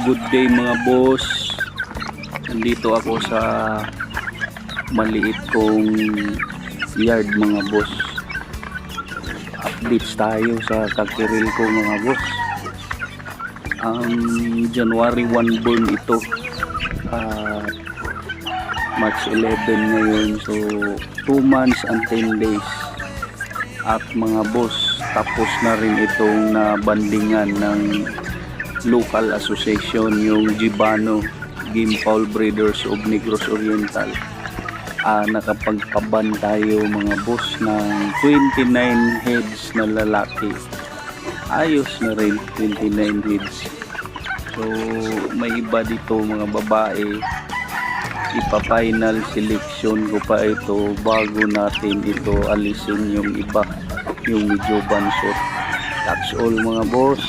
Good day mga boss. Nandito ako sa maliit kong yard mga boss. Updates tayo sa kakiril ko mga boss. January 1 born ito. March 11 ngayon. So 2 months and 10 days. At mga boss, tapos na rin itong nabandingan ng local association, yung Gibano Game Fowl Breeders of Negros Oriental. Nakapagpaban tayo mga boss ng 29 heads na lalaki. Ayos na rin 29 heads. So may iba dito mga babae. Ipa-final selection ko pa ito bago natin ito alisin yung iba, yung medyo bansot. That's all mga boss.